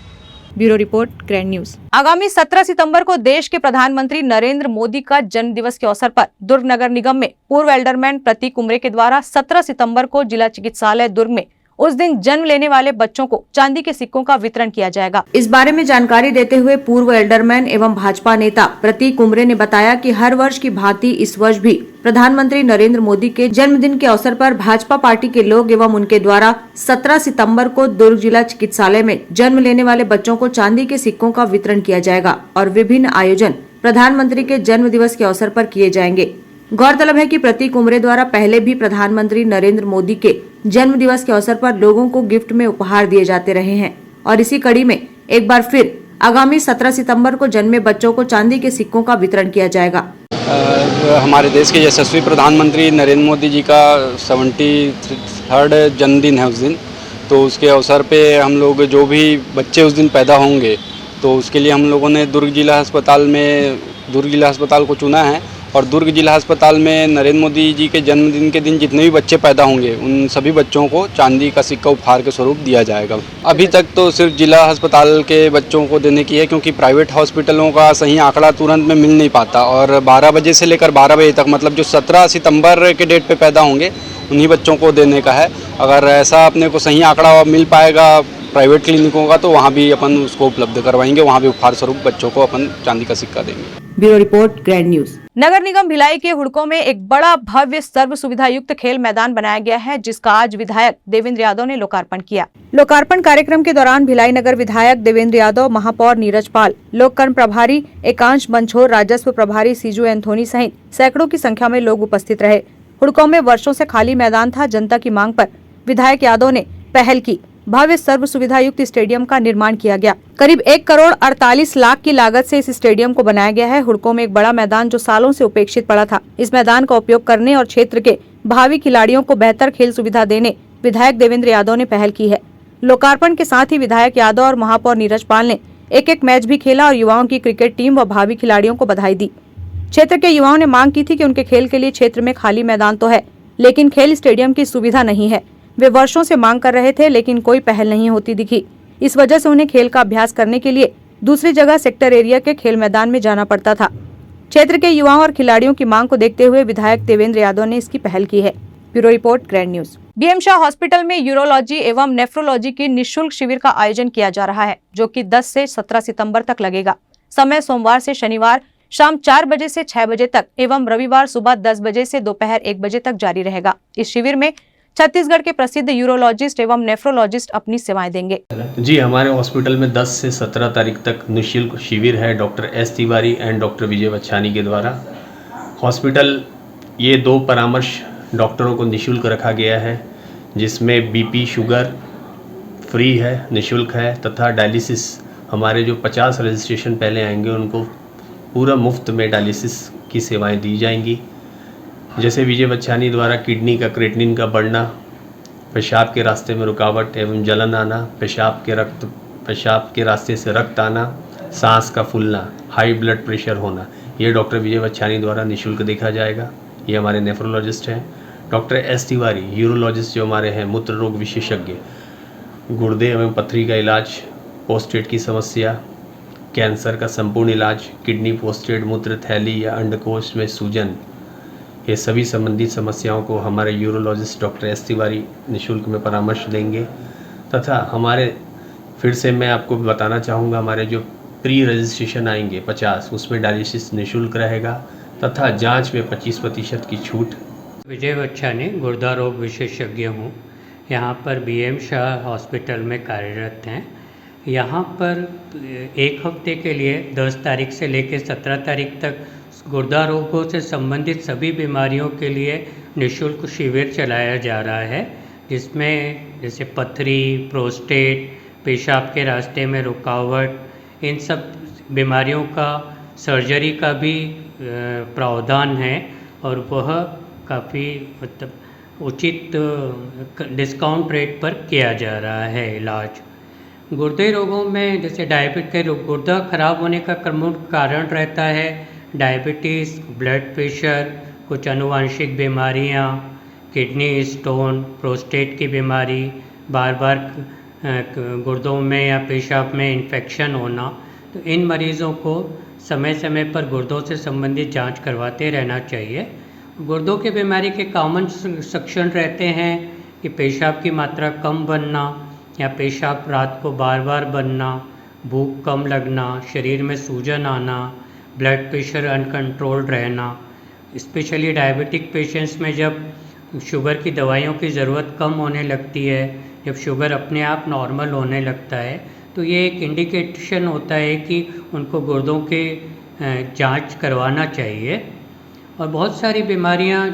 Bureau report, grand news. आगामी 17 सितंबर को देश के प्रधानमंत्री नरेंद्र मोदी का जन्म दिवस के अवसर पर दुर्ग नगर निगम में पूर्व एल्डरमैन प्रतीक कुमरे के द्वारा 17 सितंबर को जिला चिकित्सालय दुर्ग में उस दिन जन्म लेने वाले बच्चों को चांदी के सिक्कों का वितरण किया जाएगा। इस बारे में जानकारी देते हुए पूर्व एल्डरमैन एवं भाजपा नेता प्रतीक कुमरे ने बताया कि हर वर्ष की भांति इस वर्ष भी प्रधानमंत्री नरेंद्र मोदी के जन्मदिन के अवसर पर भाजपा पार्टी के लोग एवं उनके द्वारा 17 सितंबर को दुर्ग जिला चिकित्सालय में जन्म लेने वाले बच्चों को चांदी के सिक्कों का वितरण किया जाएगा और विभिन्न आयोजन प्रधानमंत्री के जन्म दिवस के अवसर पर किए जाएंगे। गौरतलब है कि प्रतीक कुमरे द्वारा पहले भी प्रधानमंत्री नरेंद्र मोदी के जन्म दिवस के अवसर पर लोगों को गिफ्ट में उपहार दिए जाते रहे हैं और इसी कड़ी में एक बार फिर आगामी 17 सितंबर को जन्मे बच्चों को चांदी के सिक्कों का वितरण किया जाएगा। हमारे देश के यशस्वी प्रधानमंत्री नरेंद्र मोदी जी का 73rd जन्मदिन है उस दिन, तो उसके अवसर पे हम लोग जो भी बच्चे उस दिन पैदा होंगे तो उसके लिए हम लोगों ने दुर्ग जिला अस्पताल को चुना है और दुर्ग जिला अस्पताल में नरेंद्र मोदी जी के जन्मदिन के दिन जितने भी बच्चे पैदा होंगे उन सभी बच्चों को चांदी का सिक्का उपहार के स्वरूप दिया जाएगा। अभी तक तो सिर्फ जिला अस्पताल के बच्चों को देने की है, क्योंकि प्राइवेट हॉस्पिटलों का सही आंकड़ा तुरंत में मिल नहीं पाता और 12 बजे से लेकर 12 बजे तक, मतलब जो 17 सितंबर के डेट पे पैदा होंगे उन्हीं बच्चों को देने का है। अगर ऐसा अपने को सही आंकड़ा मिल पाएगा प्राइवेट क्लिनिकों का तो वहाँ भी अपन उसको उपलब्ध करवाएंगे, वहाँ भी उपहार स्वरूप बच्चों को अपन चांदी का सिक्का देंगे। Bureau report, grand news. नगर निगम भिलाई के हुड़कों में एक बड़ा भव्य सर्व सुविधा युक्त खेल मैदान बनाया गया है, जिसका आज विधायक देवेंद्र यादव ने लोकार्पण किया। लोकार्पण कार्यक्रम के दौरान भिलाई नगर विधायक देवेंद्र यादव, महापौर नीरज पाल, लोककर्म प्रभारी एकांश बंछोर, राजस्व प्रभारी सीजू एंथोनी सहित सैकड़ों की संख्या में लोग उपस्थित रहे। हुड़कों में वर्षों से खाली मैदान था। जनता की मांग पर विधायक यादव ने पहल की। भव्य सर्व सुविधा युक्त स्टेडियम का निर्माण किया गया। करीब 1 करोड़ 48 लाख की लागत से इस स्टेडियम को बनाया गया है। हुड़कों में एक बड़ा मैदान जो सालों से उपेक्षित पड़ा था, इस मैदान का उपयोग करने और क्षेत्र के भावी खिलाड़ियों को बेहतर खेल सुविधा देने विधायक देवेंद्र यादव ने पहल की है। लोकार्पण के साथ ही विधायक यादव और महापौर नीरज पाल ने एक मैच भी खेला और युवाओं की क्रिकेट टीम व भावी खिलाड़ियों को बधाई दी। क्षेत्र के युवाओं ने मांग की थी कि उनके खेल के लिए क्षेत्र में खाली मैदान तो है, लेकिन खेल स्टेडियम की सुविधा नहीं है। वे वर्षों से मांग कर रहे थे, लेकिन कोई पहल नहीं होती दिखी। इस वजह से उन्हें खेल का अभ्यास करने के लिए दूसरी जगह सेक्टर एरिया के खेल मैदान में जाना पड़ता था। क्षेत्र के युवाओं और खिलाड़ियों की मांग को देखते हुए विधायक देवेंद्र यादव ने इसकी पहल की है। Bureau report, grand news. B M Shah hospital में यूरोलॉजी एवं नेफ्रोलॉजी की निःशुल्क शिविर का आयोजन किया जा रहा है, जो कि 10 से 17 सितंबर तक लगेगा। समय सोमवार से शनिवार शाम 4 बजे से 6 बजे तक एवं रविवार सुबह 10 बजे से दोपहर 1 बजे तक जारी रहेगा। इस शिविर में छत्तीसगढ़ के प्रसिद्ध यूरोलॉजिस्ट एवं नेफ्रोलॉजिस्ट अपनी सेवाएं देंगे। जी, हमारे हॉस्पिटल में 10 से 17 तारीख तक निःशुल्क शिविर है doctor S Tiwari and doctor Vijay Bachhani के द्वारा। हॉस्पिटल ये 2 परामर्श डॉक्टरों को निःशुल्क रखा गया है, जिसमें बीपी शुगर फ्री है, निःशुल्क है, तथा डायलिसिस हमारे जो 50 रजिस्ट्रेशन पहले आएंगे उनको पूरा मुफ्त में डायलिसिस की सेवाएं दी जाएंगी। जैसे विजय बच्छानी द्वारा किडनी का क्रेटिनिन का बढ़ना, पेशाब के रास्ते में रुकावट एवं जलन आना, पेशाब के रास्ते से रक्त आना, सांस का फूलना, हाई ब्लड प्रेशर होना, ये डॉक्टर विजय बच्छानी द्वारा निःशुल्क देखा जाएगा। ये हमारे नेफ्रोलॉजिस्ट हैं। डॉक्टर एस तिवारी यूरोलॉजिस्ट जो हमारे हैं, मूत्र रोग विशेषज्ञ, गुर्दे एवं पथरी का इलाज, प्रोस्टेट की समस्या, कैंसर का संपूर्ण इलाज, किडनी, प्रोस्टेट, मूत्र थैली या अंडकोश में सूजन, ये सभी संबंधित समस्याओं को हमारे यूरोलॉजिस्ट डॉक्टर एस तिवारी निःशुल्क में परामर्श देंगे। तथा हमारे, फिर से मैं आपको बताना चाहूँगा, हमारे जो प्री रजिस्ट्रेशन आएंगे 50, उसमें डायलिसिस निःशुल्क रहेगा तथा जांच में 25% की छूट। विजय बच्छानी, गुर्दा रोग विशेषज्ञ हूँ। यहाँ पर BM शाह हॉस्पिटल में कार्यरत हैं। यहाँ पर एक हफ्ते के लिए 10 तारीख से लेकर 17 तारीख तक गुर्दा रोगों से संबंधित सभी बीमारियों के लिए निःशुल्क शिविर चलाया जा रहा है, जिसमें जैसे पथरी, प्रोस्टेट, पेशाब के रास्ते में रुकावट, इन सब बीमारियों का सर्जरी का भी प्रावधान है और वह काफ़ी मतलब उचित डिस्काउंट रेट पर किया जा रहा है इलाज। गुर्दे रोगों में जैसे डायबिटीज के गुर्दा खराब होने का प्रमुख कारण रहता है डायबिटीज़, ब्लड प्रेशर, कुछ अनुवांशिक बीमारियां, किडनी स्टोन, प्रोस्टेट की बीमारी, बार बार गुर्दों में या पेशाब में इन्फेक्शन होना। तो इन मरीज़ों को समय समय पर गुर्दों से संबंधित जांच करवाते रहना चाहिए। गुर्दों की बीमारी के कॉमन लक्षण रहते हैं कि पेशाब की मात्रा कम बनना या पेशाब रात को बार बार बनना, भूख कम लगना, शरीर में सूजन आना, ब्लड प्रेशर अनकंट्रोल्ड रहना। स्पेशली डायबिटिक पेशेंट्स में जब शुगर की दवाइयों की ज़रूरत कम होने लगती है, जब शुगर अपने आप नॉर्मल होने लगता है, तो ये एक इंडिकेशन होता है कि उनको गुर्दों के जांच करवाना चाहिए। और बहुत सारी बीमारियां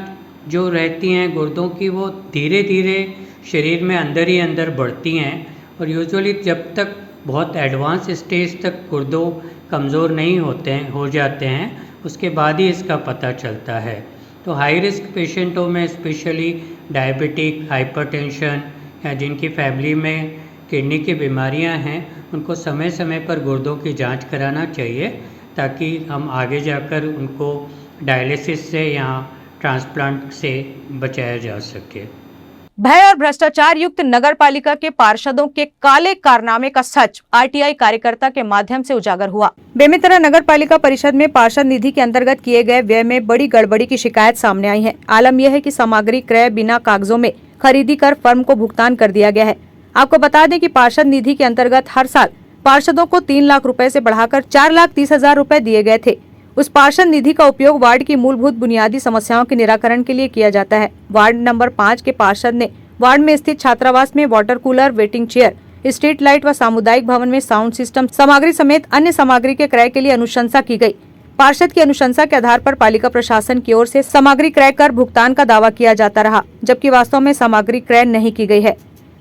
जो रहती हैं गुर्दों की, वो धीरे धीरे शरीर में अंदर ही अंदर बढ़ती हैं और यूजुअली जब तक बहुत एडवांस स्टेज तक गुर्दों कमज़ोर नहीं हो जाते हैं, उसके बाद ही इसका पता चलता है। तो हाई रिस्क पेशेंटों में स्पेशली डायबिटिक, हाइपरटेंशन या जिनकी फैमिली में किडनी की बीमारियां हैं, उनको समय समय पर गुर्दों की जांच कराना चाहिए ताकि हम आगे जाकर उनको डायलिसिस से या ट्रांसप्लांट से बचाया जा सके। भय और भ्रष्टाचार युक्त नगर पालिका के पार्षदों के काले कारनामे का सच RTI कार्यकर्ता के माध्यम से उजागर हुआ। बेमेतरा नगर पालिका परिषद में पार्षद निधि के अंतर्गत किए गए व्यय में बड़ी गड़बड़ी की शिकायत सामने आई है। आलम यह है कि सामग्री क्रय बिना कागजों में खरीदी कर फर्म को भुगतान कर दिया गया है। आपको बता दें कि पार्षद निधि के अंतर्गत हर साल पार्षदों को 3 लाख रुपए से बढ़ाकर 4,30,000 रुपए दिए गए थे। उस पार्षद निधि का उपयोग वार्ड की मूलभूत बुनियादी समस्याओं के निराकरण के लिए किया जाता है। वार्ड नंबर 5 के पार्षद ने वार्ड में स्थित छात्रावास में water cooler, waiting chair, street light व सामुदायिक भवन में साउंड सिस्टम सामग्री समेत अन्य सामग्री के क्रय के लिए अनुशंसा की गई। पार्षद की अनुशंसा के आधार पर पालिका प्रशासन की ओर से सामग्री क्रय कर भुगतान का दावा किया जाता रहा, जबकि वास्तव में सामग्री क्रय नहीं की गई है।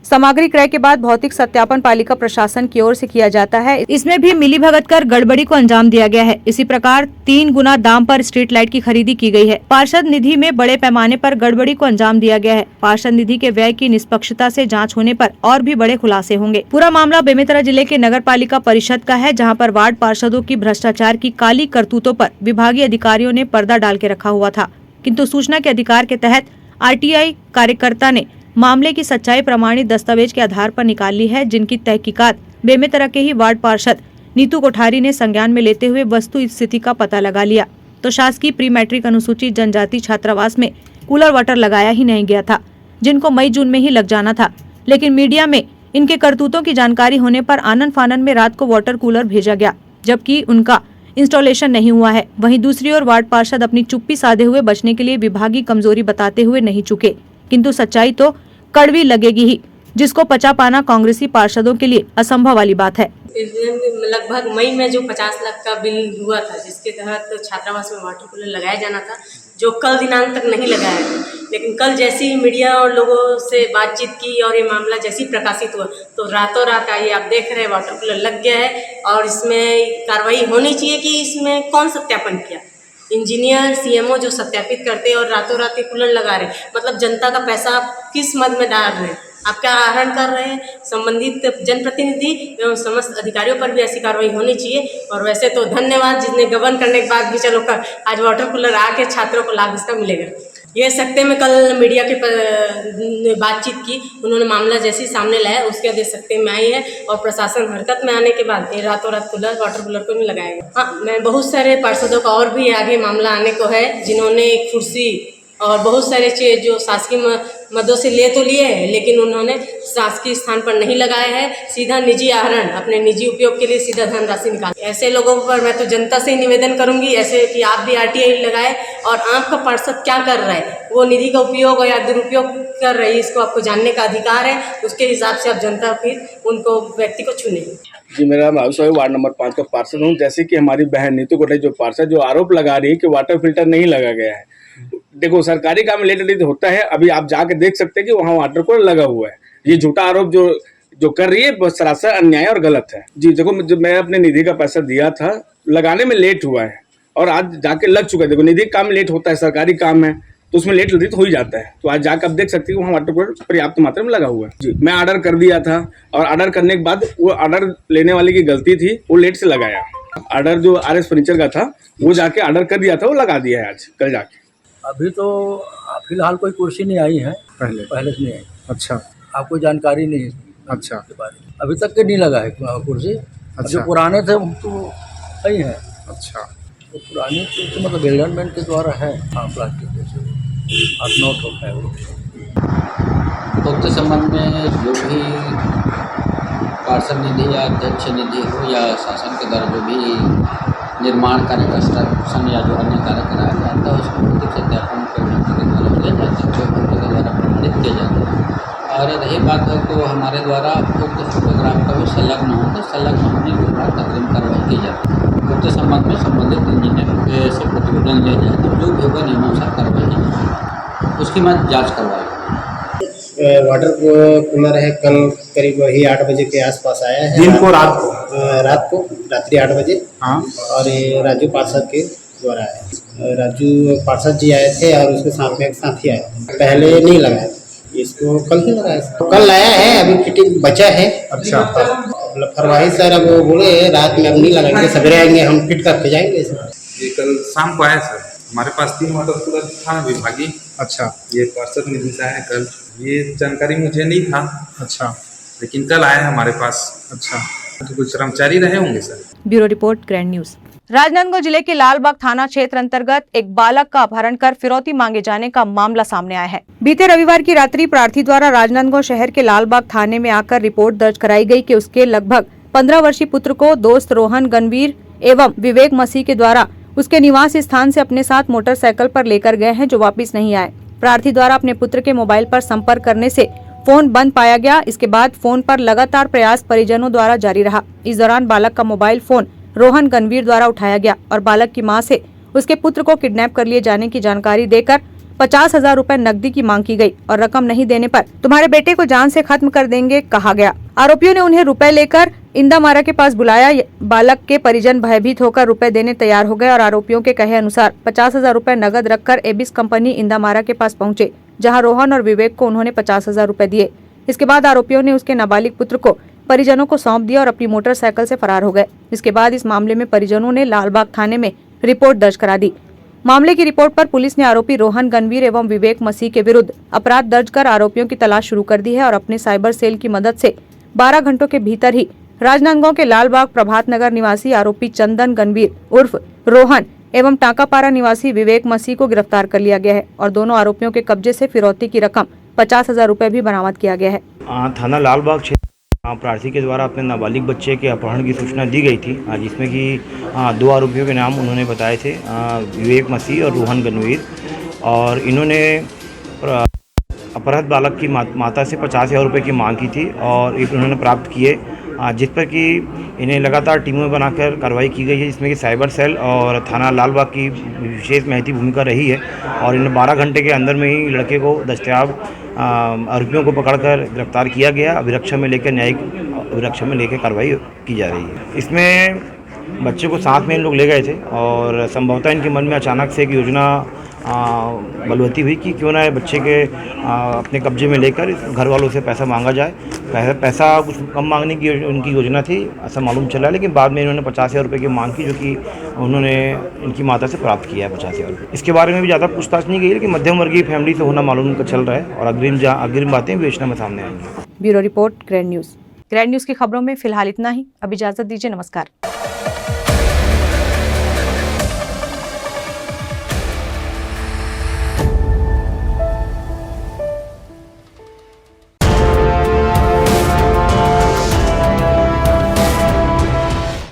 सामग्री क्रय के बाद भौतिक सत्यापन पालिका प्रशासन की ओर से किया जाता है। इसमें भी मिलीभगत कर गड़बड़ी को अंजाम दिया गया है। इसी प्रकार 3 गुना दाम पर स्ट्रीट लाइट की खरीदी की गई है। पार्षद निधि में बड़े पैमाने पर गड़बड़ी को अंजाम दिया गया है। पार्षद निधि के व्यय की निष्पक्षता से जांच होने पर और भी बड़े खुलासे होंगे। पूरा मामला बेमेतरा जिले के नगर पालिका परिषद का है, जहाँ पर वार्ड पार्षदों की भ्रष्टाचार की काली करतूतों पर विभागीय अधिकारियों ने पर्दा डाल के रखा हुआ था, किंतु सूचना के अधिकार के तहत RTI कार्यकर्ता ने मामले की सच्चाई प्रमाणित दस्तावेज के आधार पर निकाल ली है, जिनकी तहकीकात बेमेतरा के ही वार्ड पार्षद नीतू कोठारी ने संज्ञान में लेते हुए वस्तु स्थिति का पता लगा लिया। तो शासकीय प्री मैट्रिक अनुसूचित जनजाति छात्रावास में कूलर वाटर लगाया ही नहीं गया था, जिनको मई जून में ही लग जाना था, लेकिन मीडिया में इनके करतूतों की जानकारी होने पर आनन फानन में रात को वाटर कूलर भेजा गया, जबकि उनका इंस्टॉलेशन नहीं हुआ है। वहीं दूसरी ओर वार्ड पार्षद अपनी चुप्पी साधे हुए बचने के लिए विभागीय कमजोरी बताते हुए नहीं चुके, किंतु सच्चाई तो कड़वी लगेगी ही, जिसको पचा पाना कांग्रेसी पार्षदों के लिए असंभव वाली बात है। लगभग मई में जो 50 लाख का बिल हुआ था, जिसके तहत छात्रावास में वाटर कूलर लगाया जाना था, जो कल दिनांक तक नहीं लगाया था। लेकिन कल जैसे ही मीडिया और लोगों से बातचीत की और ये मामला जैसे ही प्रकाशित हुआ, तो रातों रात आइए आप देख रहे हैं वाटर कूलर लग गया है। और इसमें कार्रवाई होनी चाहिए कि इसमें कौन सत्यापन किया। इंजीनियर सीएमओ जो सत्यापित करते हैं और रातों रात ये कूलर लगा रहे, मतलब जनता का पैसा किस मद में डाल रहे हैं, आप क्या आहरण कर रहे हैं। संबंधित जनप्रतिनिधि एवं समस्त अधिकारियों पर भी ऐसी कार्रवाई होनी चाहिए। और वैसे तो धन्यवाद, जिसने गबन करने के बाद भी चलो आज वाटर कूलर आके छात्रों को लाभ इसका मिलेगा। ये सकते में कल मीडिया के बातचीत की, उन्होंने मामला जैसे ही सामने लाया उसके आदेश सकते में आई है और प्रशासन हरकत में आने के बाद ये रातों रात कूलर वाटर कूलर को नहीं लगाएगा। हाँ, मैं बहुत सारे पार्षदों का और भी आगे मामला आने को है, जिन्होंने कुर्सी और बहुत सारे चीज़ जो शासकीय मदों से ले तो लिए हैं, लेकिन उन्होंने शासकीय स्थान पर नहीं लगाया है, सीधा निजी आहरण अपने निजी उपयोग के लिए सीधा धनराशि निकाल। ऐसे लोगों पर मैं तो जनता से निवेदन करूंगी ऐसे कि आप भी आरटीआई लगाए और आपका पार्षद क्या कर रहा है, वो निधि का उपयोग या दुरुपयोग कर रही है, इसको आपको जानने का अधिकार है। उसके हिसाब से आप जनता फिर उनको व्यक्ति को चुने। जी, मेरा नाम आयुष है, वार्ड नंबर 5 का पार्षद हूँ। जैसे कि हमारी बहन नीतू कोटे जो पार्षद जो आरोप लगा रही है कि वाटर फिल्टर नहीं लगा गया है। देखो, सरकारी काम लेट होता है, अभी आप जाके देख सकते हैं कि वहाँ वाटर कूलर लगा हुआ है। ये झूठा आरोप जो कर रही है बस सरासर अन्याय और गलत है। जी देखो, जब मैं अपने निधि का पैसा दिया था, लगाने में लेट हुआ है और आज जाके लग चुका है। देखो, निधि काम लेट होता है, सरकारी काम है तो उसमें लेट जल्दी तो हो ही जाता है। तो आज जाकर आप देख सकते हैं वहाँ वाटर कूलर पर्याप्त मात्रा में लगा हुआ है। जी, मैं ऑर्डर कर दिया था और ऑर्डर करने के बाद वो ऑर्डर लेने वाले की गलती थी, वो लेट से लगाया। ऑर्डर जो RS फर्नीचर का था वो जाके ऑर्डर कर दिया था, वो लगा दिया है आज कल जाके। अभी तो फिलहाल कोई कुर्सी नहीं आई है, पहले से नहीं आई। अच्छा, आपको जानकारी नहीं है? अच्छा, के बारे में अभी तक के नहीं लगा है कुर्सी। अच्छा, जो पुराने थे वो तो सही है। अच्छा, तो पुराने तो मतलब गवर्नमेंट के द्वारा है। हाँ, प्लास्टिक जैसे नोट होता है वो। तो उसके संबंध में जो भी पार्षद निधि या अध्यक्ष निधि हो या शासन के द्वारा जो भी निर्माण कार्य कंस्ट्रक्शन या जो अन्य कार्य कराया जाता है उसको भौतिक सत्यापन प्रवृत्ति के द्वारा किया जाता है, जो भौतिक के द्वारा प्रमाणित किया जाता है। और रही बात है तो हमारे द्वारा उक्त फोटोग्राफ का भी संलग्न हो तो संलग्न होने के बाद अग्रिम कार्रवाई की जाती है। उसके संबंध में संबंधित इंजीनियर से प्रतिवेदन लिया जाए तो जो भी होगा नियमानुसार कार्रवाई उसकी मैं जाँच करवाई। वाटर कूलर है, कल करीब वही 8 बजे के आसपास आया है। दिन को रात्रि 8 बजे। हाँ, और ये राजू पार्षद के द्वारा आया। राजू पार्षद जी आए थे और उसके साथ में एक साथी आए थे। पहले नहीं लगाया, इसको कल ही लगाया। कल लाया है, अभी फिटिंग बचा है। अच्छा, लापरवाही सर, अब वो बोले रात में अब नहीं लगाएंगे, सवेरे आएंगे हम फिट करके जाएंगे। ये कल शाम को आया सर, हमारे पास 3 वाटर कूलर था विभागीय। अच्छा, ये पार्षद निधि से आया कल, ये जानकारी मुझे नहीं था। अच्छा, लेकिन कल आया हमारे पास। अच्छा, तो कुछ कर्मचारी रहे होंगे sir. Bureau report, grand news. Rajnandgaon जिले के लालबाग थाना क्षेत्र अंतर्गत एक बालक का अपहरण कर फिरौती मांगे जाने का मामला सामने आया है। बीते रविवार की रात्रि प्रार्थी द्वारा राजनांदगांव शहर के लालबाग थाने में आकर रिपोर्ट दर्ज कराई गई कि उसके लगभग 15 वर्षीय पुत्र को दोस्त रोहन गणवीर एवं विवेक मसीह के द्वारा उसके निवास स्थान से अपने साथ मोटरसाइकिल पर लेकर गए हैं, जो वापस नहीं आए। प्रार्थी द्वारा अपने पुत्र के मोबाइल पर संपर्क करने से फोन बंद पाया गया। इसके बाद फोन पर लगातार प्रयास परिजनों द्वारा जारी रहा। इस दौरान बालक का मोबाइल फोन रोहन गणवीर द्वारा उठाया गया और बालक की मां से उसके पुत्र को किडनैप कर लिए जाने की जानकारी देकर 50,000 रुपए नकदी की मांग की गई और रकम नहीं देने पर तुम्हारे बेटे को जान से खत्म कर देंगे कहा गया। आरोपियों ने उन्हें रुपए लेकर इंदामारा के पास बुलाया। बालक के परिजन भयभीत होकर रुपए देने तैयार हो गए और आरोपियों के कहे अनुसार 50,000 रुपए नगद रखकर एबिस कंपनी इंदामारा के पास पहुंचे, जहां रोहन और विवेक को उन्होंने 50,000 रुपए दिए। इसके बाद आरोपियों ने उसके नाबालिग पुत्र को परिजनों को सौंप दिया और अपनी मोटरसाइकिल से फरार हो गए। इसके बाद इस मामले में परिजनों ने लालबाग थाने में रिपोर्ट दर्ज करा दी। मामले की रिपोर्ट पर पुलिस ने आरोपी रोहन गणवीर एवं विवेक मसीह के विरुद्ध अपराध दर्ज कर आरोपियों की तलाश शुरू कर दी है और अपने साइबर सेल की मदद से 12 घंटों के भीतर ही राजनांदगांव के लालबाग प्रभात नगर निवासी आरोपी चंदन गणवीर उर्फ रोहन एवं टांकापारा निवासी विवेक मसीह को गिरफ्तार कर लिया गया है और दोनों आरोपियों के कब्जे से फिरौती की रकम 50,000 रुपए भी बरामद किया गया है। थाना लालबाग क्षेत्र प्रार्थी के द्वारा अपने नाबालिग बच्चे के अपहरण की सूचना दी गई थी, जिसमें कि 2 आरोपियों के नाम उन्होंने बताए थे, विवेक मसीह और रोहन गणवीर। और इन्होंने अपहृत बालक की माता से 50,000 रुपये की मांग की थी और उन्होंने प्राप्त किए जिस पर कि इन्हें लगातार टीमों बनाकर कार्रवाई की गई है, जिसमें कि साइबर सेल और थाना लालबाग की विशेष महती भूमिका रही है और इन 12 घंटे के अंदर में ही लड़के को दस्तयाब आरोपियों को पकड़कर गिरफ्तार किया गया। अभिरक्षा में लेकर न्यायिक अभिरक्षा में लेकर कार्रवाई की जा रही है। इसमें बच्चे को साथ में इन लोग ले गए थे और संभवतः इनके मन में अचानक से एक योजना बलवती हुई कि क्यों ना बच्चे के अपने कब्जे में लेकर घर वालों से पैसा मांगा जाए। पैसा कुछ कम मांगने की उनकी योजना थी ऐसा मालूम चला, लेकिन बाद में इन्होंने 50,000 रुपये की मांग की, जो कि उन्होंने इनकी माता से प्राप्त किया है 50,000 रुपये। इसके बारे में भी ज़्यादा पूछताछ नहीं गई, लेकिन मध्यम वर्गीय फैमिली से होना मालूम उनका चल रहा है और अग्रिम बातें विवेचना में सामने आएंगी। Bureau report, grand news. Grand news की खबरों में फिलहाल इतना ही। अब इजाज़त दीजिए, नमस्कार।